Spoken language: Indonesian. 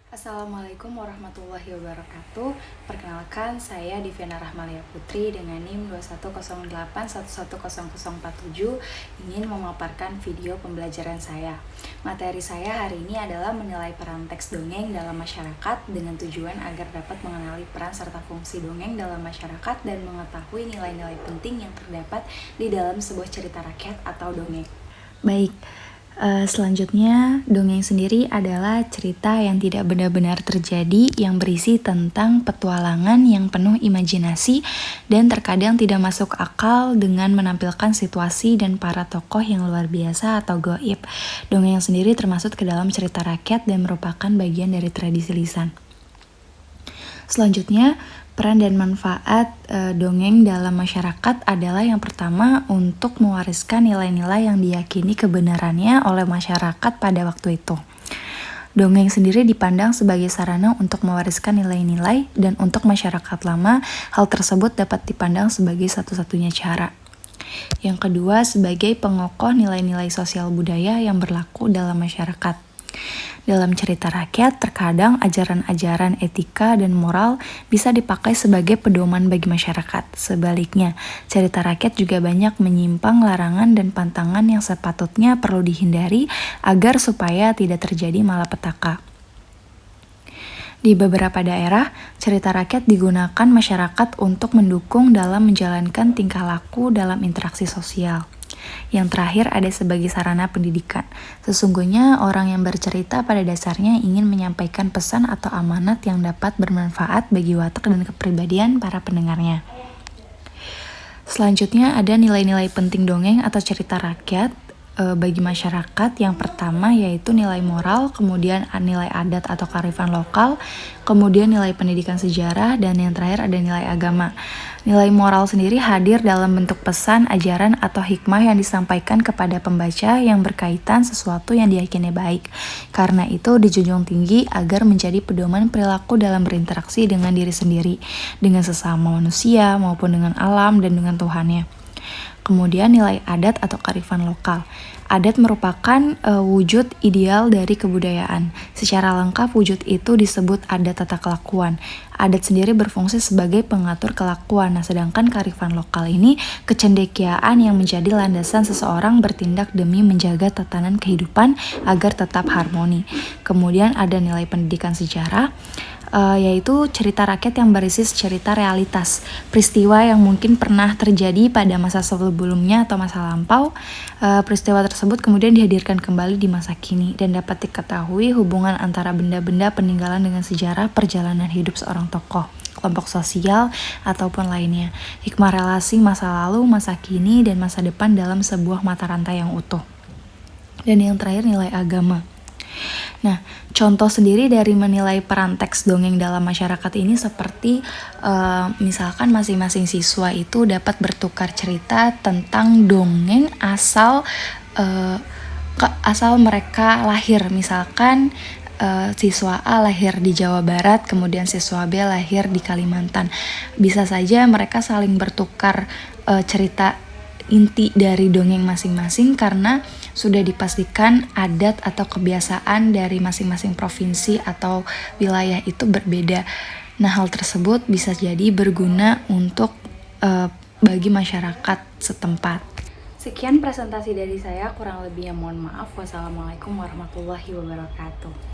Assalamualaikum warahmatullahi wabarakatuh. Perkenalkan, saya Diviana Rahmalia Putri dengan NIM 2108110047 ingin memaparkan video pembelajaran saya. Materi saya hari ini adalah menilai peran teks dongeng dalam masyarakat dengan tujuan agar dapat mengenali peran serta fungsi dongeng dalam masyarakat dan mengetahui nilai-nilai penting yang terdapat di dalam sebuah cerita rakyat atau dongeng. Baik, selanjutnya dongeng sendiri adalah cerita yang tidak benar-benar terjadi yang berisi tentang petualangan yang penuh imajinasi dan terkadang tidak masuk akal dengan menampilkan situasi dan para tokoh yang luar biasa atau gaib. Dongeng sendiri termasuk ke dalam cerita rakyat dan merupakan bagian dari tradisi lisan. Selanjutnya, peran dan manfaat dongeng dalam masyarakat adalah yang pertama untuk mewariskan nilai-nilai yang diyakini kebenarannya oleh masyarakat pada waktu itu. Dongeng sendiri dipandang sebagai sarana untuk mewariskan nilai-nilai dan untuk masyarakat lama, hal tersebut dapat dipandang sebagai satu-satunya cara. Yang kedua, sebagai pengokoh nilai-nilai sosial budaya yang berlaku dalam masyarakat. Dalam cerita rakyat, terkadang ajaran-ajaran etika dan moral bisa dipakai sebagai pedoman bagi masyarakat. Sebaliknya, cerita rakyat juga banyak menyimpang larangan dan pantangan yang sepatutnya perlu dihindari agar supaya tidak terjadi malapetaka. Di beberapa daerah, cerita rakyat digunakan masyarakat untuk mendukung dalam menjalankan tingkah laku dalam interaksi sosial. Yang terakhir ada sebagai sarana pendidikan. Sesungguhnya orang yang bercerita pada dasarnya ingin menyampaikan pesan atau amanat yang dapat bermanfaat bagi watak dan kepribadian para pendengarnya. Selanjutnya ada nilai-nilai penting dongeng atau cerita rakyat bagi masyarakat. Yang pertama yaitu nilai moral, kemudian nilai adat atau kearifan lokal, kemudian nilai pendidikan sejarah, dan yang terakhir ada nilai agama. Nilai moral sendiri hadir dalam bentuk pesan, ajaran, atau hikmah yang disampaikan kepada pembaca yang berkaitan sesuatu yang diyakini baik. Karena itu dijunjung tinggi agar menjadi pedoman perilaku dalam berinteraksi dengan diri sendiri, dengan sesama manusia maupun dengan alam dan dengan Tuhannya. Kemudian nilai adat atau kearifan lokal. Adat merupakan wujud ideal dari kebudayaan. Secara lengkap wujud itu disebut adat tata kelakuan. Adat sendiri berfungsi sebagai pengatur kelakuan. Nah, sedangkan kearifan lokal ini kecendekiaan yang menjadi landasan seseorang bertindak demi menjaga tatanan kehidupan agar tetap harmoni. Kemudian ada nilai pendidikan sejarah, yaitu cerita rakyat yang berisi cerita realitas, peristiwa yang mungkin pernah terjadi pada masa sebelumnya atau masa lampau. Peristiwa tersebut kemudian dihadirkan kembali di masa kini dan dapat diketahui hubungan antara benda-benda peninggalan dengan sejarah perjalanan hidup seorang tokoh, kelompok sosial, ataupun lainnya. Hikmah relasi masa lalu, masa kini, dan masa depan dalam sebuah mata rantai yang utuh. Dan yang terakhir nilai agama. Nah, contoh sendiri dari menilai peran teks dongeng dalam masyarakat ini seperti misalkan masing-masing siswa itu dapat bertukar cerita tentang dongeng asal mereka lahir. Misalkan siswa A lahir di Jawa Barat, kemudian siswa B lahir di Kalimantan. Bisa saja mereka saling bertukar cerita inti dari dongeng masing-masing karena sudah dipastikan adat atau kebiasaan dari masing-masing provinsi atau wilayah itu berbeda. Nah, hal tersebut bisa jadi berguna untuk bagi masyarakat setempat. Sekian presentasi dari saya, kurang lebihnya mohon maaf. Wassalamualaikum warahmatullahi wabarakatuh.